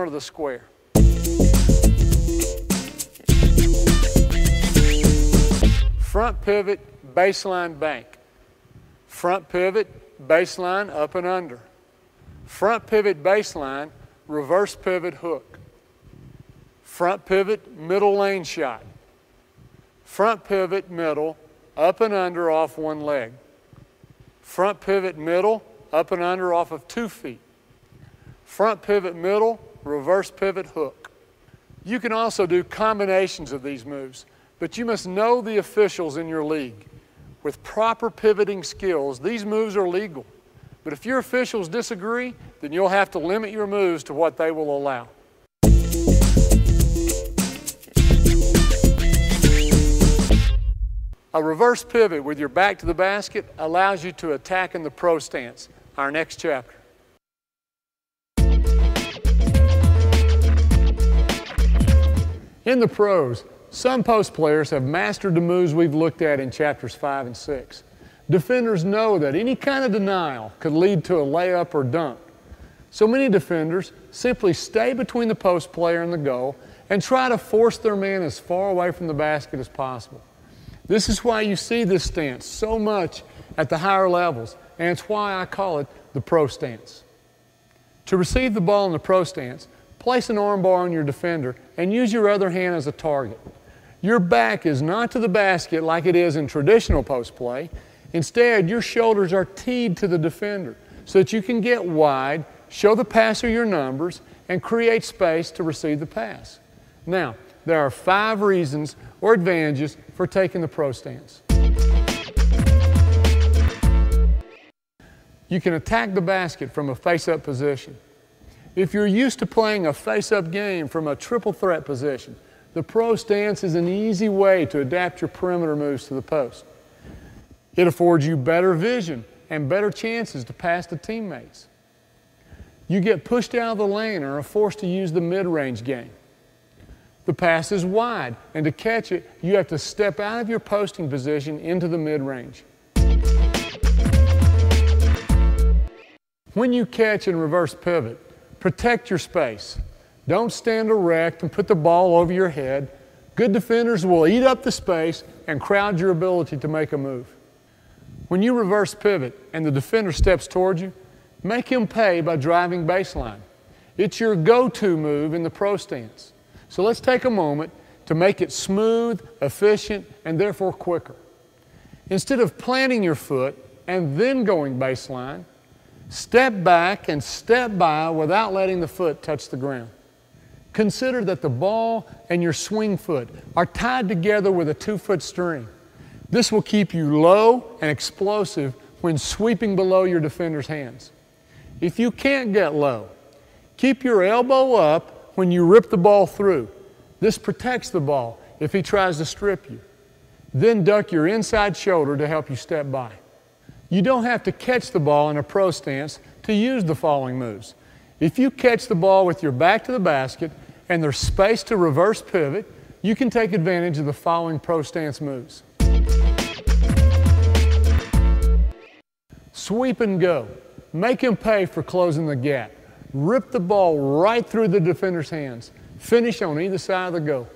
of the square. Front pivot, baseline bank. Front pivot, baseline up and under. Front pivot, baseline, reverse pivot hook. Front pivot, middle lane shot. Front pivot, middle, up and under off one leg. Front pivot, middle, up and under off of 2 feet. Front pivot, middle, reverse pivot hook. You can also do combinations of these moves, but you must know the officials in your league. With proper pivoting skills, these moves are legal. But if your officials disagree, then you'll have to limit your moves to what they will allow. A reverse pivot with your back to the basket allows you to attack in the pro stance, our next chapter. In the pros, some post players have mastered the moves we've looked at in chapters 5 and 6. Defenders know that any kind of denial could lead to a layup or dunk. So many defenders simply stay between the post player and the goal and try to force their man as far away from the basket as possible. This is why you see this stance so much at the higher levels, and it's why I call it the pro stance. To receive the ball in the pro stance, place an arm bar on your defender and use your other hand as a target. Your back is not to the basket like it is in traditional post play. Instead, your shoulders are teed to the defender so that you can get wide, show the passer your numbers, and create space to receive the pass. Now, there are 5 reasons or advantages for taking the pro stance. You can attack the basket from a face-up position. If you're used to playing a face-up game from a triple threat position, the pro stance is an easy way to adapt your perimeter moves to the post. It affords you better vision and better chances to pass to teammates. You get pushed out of the lane or are forced to use the mid-range game. The pass is wide, and to catch it, you have to step out of your posting position into the mid-range. When you catch and reverse pivot, protect your space. Don't stand erect and put the ball over your head. Good defenders will eat up the space and crowd your ability to make a move. When you reverse pivot and the defender steps toward you, make him pay by driving baseline. It's your go-to move in the pro stance. So let's take a moment to make it smooth, efficient, and therefore quicker. Instead of planting your foot and then going baseline, step back and step by without letting the foot touch the ground. Consider that the ball and your swing foot are tied together with a 2-foot string. This will keep you low and explosive when sweeping below your defender's hands. If you can't get low, keep your elbow up when you rip the ball through. This protects the ball if he tries to strip you. Then duck your inside shoulder to help you step by. You don't have to catch the ball in a pro stance to use the following moves. If you catch the ball with your back to the basket and there's space to reverse pivot, you can take advantage of the following pro stance moves. Sweep and go. Make him pay for closing the gap. Rip the ball right through the defender's hands. Finish on either side of the goal.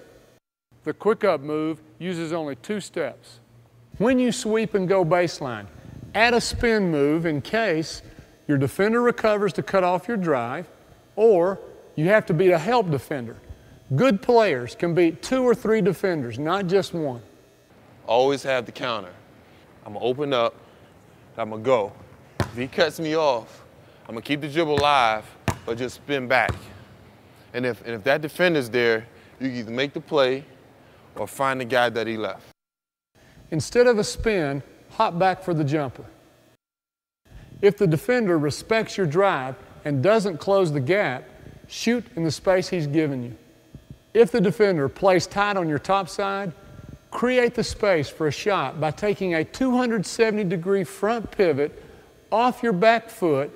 The quick up move uses only 2 steps. When you sweep and go baseline, add a spin move in case your defender recovers to cut off your drive, or you have to beat a help defender. Good players can beat 2 or 3 defenders, not just one. Always have the counter. I'm gonna open up, I'm gonna go. If he cuts me off, I'm gonna keep the dribble alive, but just spin back. And if that defender's there, you can either make the play or find the guy that he left. Instead of a spin, hop back for the jumper. If the defender respects your drive and doesn't close the gap, shoot in the space he's given you. If the defender plays tight on your top side, create the space for a shot by taking a 270-degree front pivot off your back foot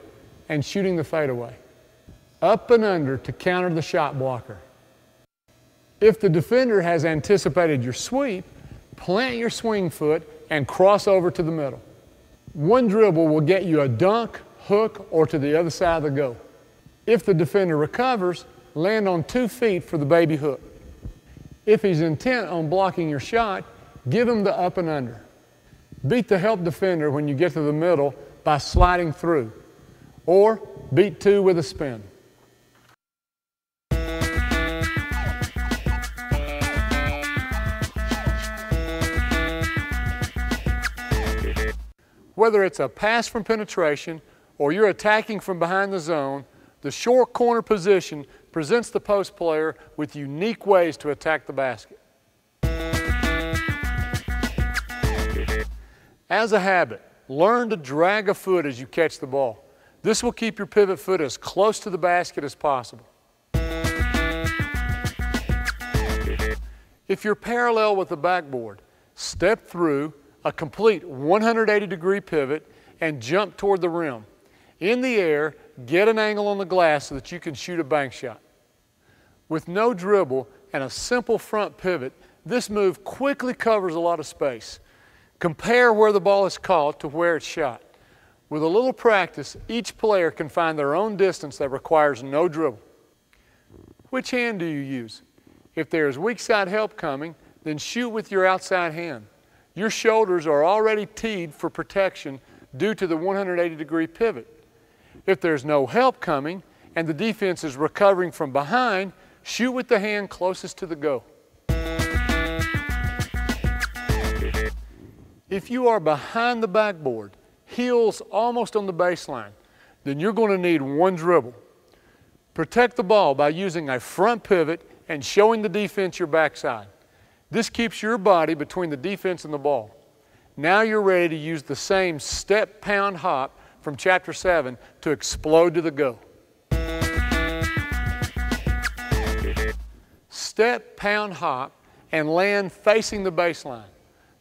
and shooting the fadeaway. Up and under to counter the shot blocker. If the defender has anticipated your sweep, plant your swing foot and cross over to the middle. One dribble will get you a dunk, hook, or to the other side of the goal. If the defender recovers, land on 2 feet for the baby hook. If he's intent on blocking your shot, give him the up and under. Beat the help defender when you get to the middle by sliding through, or beat 2 with a spin. Whether it's a pass from penetration or you're attacking from behind the zone, the short corner position presents the post player with unique ways to attack the basket. As a habit, learn to drag a foot as you catch the ball. This will keep your pivot foot as close to the basket as possible. If you're parallel with the backboard, step through a complete 180-degree pivot and jump toward the rim. In the air, get an angle on the glass so that you can shoot a bank shot. With no dribble and a simple front pivot, this move quickly covers a lot of space. Compare where the ball is caught to where it's shot. With a little practice, each player can find their own distance that requires no dribble. Which hand do you use? If there is weak side help coming, then shoot with your outside hand. Your shoulders are already teed for protection due to the 180-degree pivot. If there's no help coming and the defense is recovering from behind, shoot with the hand closest to the goal. If you are behind the backboard, heels almost on the baseline, then you're going to need 1 dribble. Protect the ball by using a front pivot and showing the defense your backside. This keeps your body between the defense and the ball. Now you're ready to use the same step, pound, hop from Chapter 7 to explode to the go. Step, pound, hop, and land facing the baseline.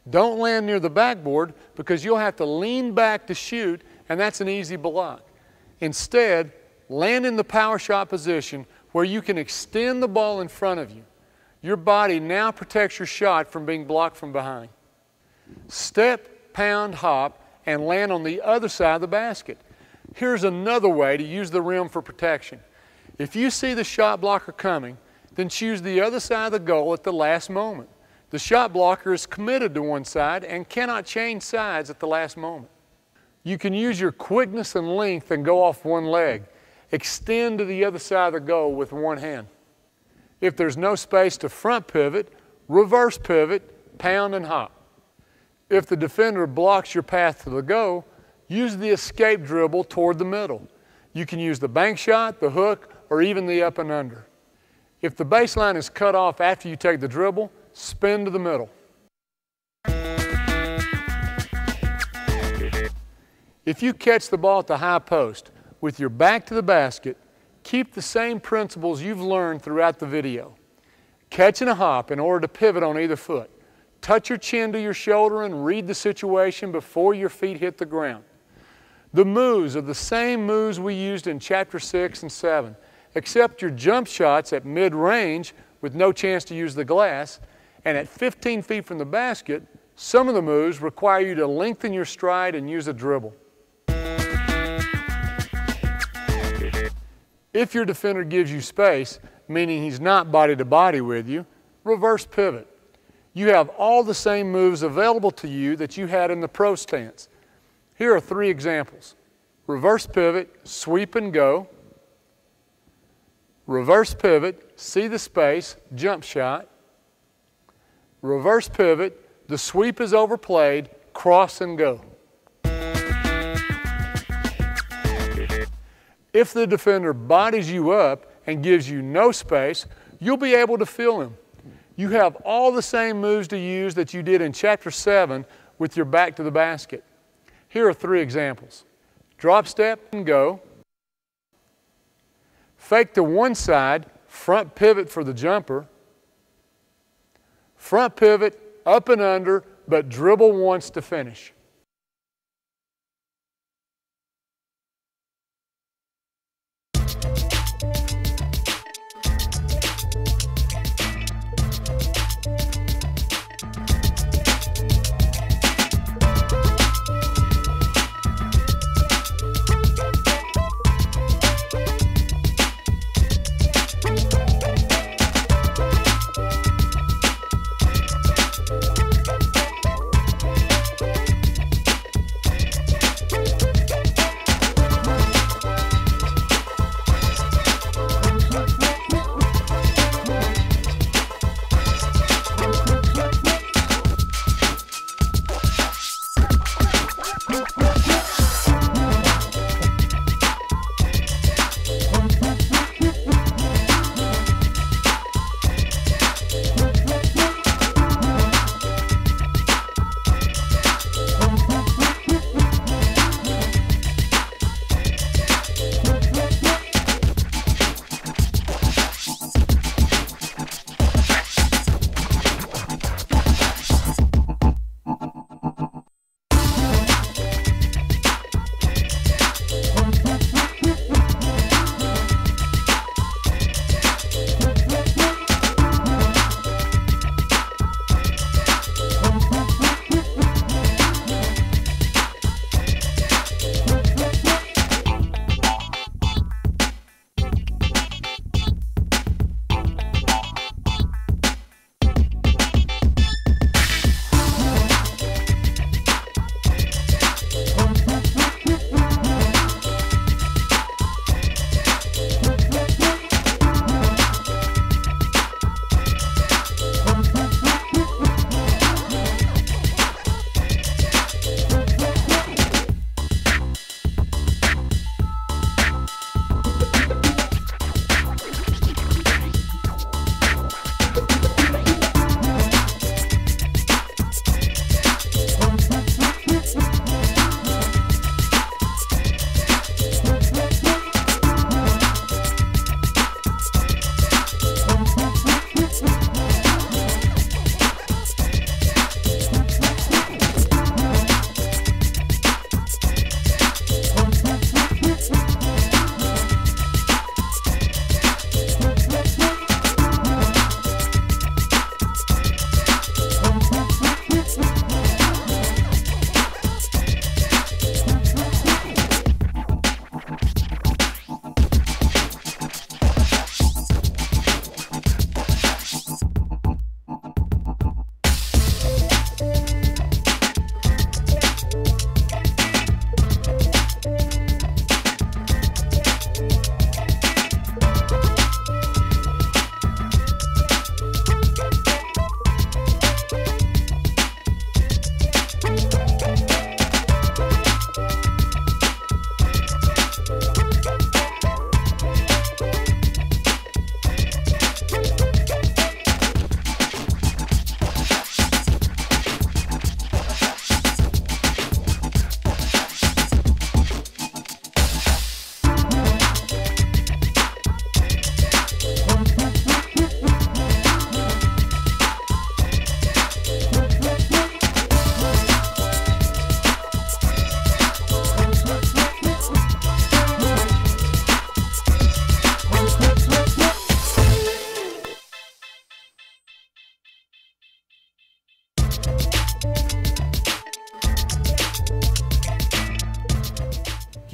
Don't land near the backboard because you'll have to lean back to shoot, and that's an easy block. Instead, land in the power shot position where you can extend the ball in front of you. Your body now protects your shot from being blocked from behind. Step, pound, hop, and land on the other side of the basket. Here's another way to use the rim for protection. If you see the shot blocker coming, then choose the other side of the goal at the last moment. The shot blocker is committed to one side and cannot change sides at the last moment. You can use your quickness and length and go off one leg. Extend to the other side of the goal with one hand. If there's no space to front pivot, reverse pivot, pound and hop. If the defender blocks your path to the goal, use the escape dribble toward the middle. You can use the bank shot, the hook, or even the up and under. If the baseline is cut off after you take the dribble, spin to the middle. If you catch the ball at the high post with your back to the basket, keep the same principles you've learned throughout the video. Catch and a hop in order to pivot on either foot. Touch your chin to your shoulder and read the situation before your feet hit the ground. The moves are the same moves we used in Chapter 6 and 7, except your jump shots at mid-range with no chance to use the glass, and at 15 feet from the basket, some of the moves require you to lengthen your stride and use a dribble. If your defender gives you space, meaning he's not body to body with you, reverse pivot. You have all the same moves available to you that you had in the pro stance. Here are 3 examples. Reverse pivot, sweep and go. Reverse pivot, see the space, jump shot. Reverse pivot, the sweep is overplayed, cross and go. If the defender bodies you up and gives you no space, you'll be able to feel him. You have all the same moves to use that you did in Chapter 7 with your back to the basket. Here are 3 examples. Drop step and go. Fake to one side, front pivot for the jumper. Front pivot, up and under, but dribble once to finish.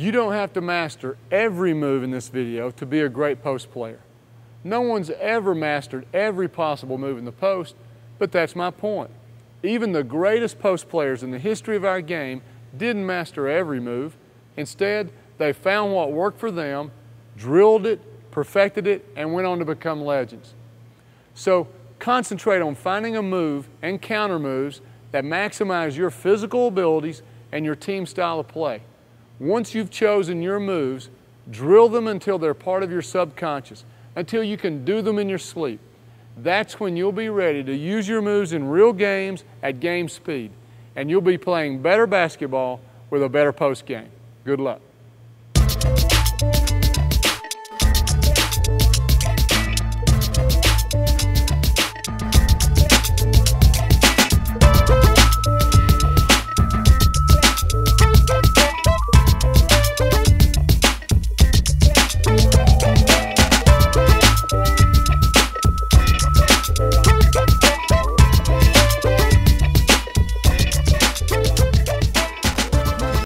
You don't have to master every move in this video to be a great post player. No one's ever mastered every possible move in the post, but that's my point. Even the greatest post players in the history of our game didn't master every move. Instead, they found what worked for them, drilled it, perfected it, and went on to become legends. So concentrate on finding a move and counter moves that maximize your physical abilities and your team style of play. Once you've chosen your moves, drill them until they're part of your subconscious, until you can do them in your sleep. That's when you'll be ready to use your moves in real games at game speed, and you'll be playing better basketball with a better post game. Good luck.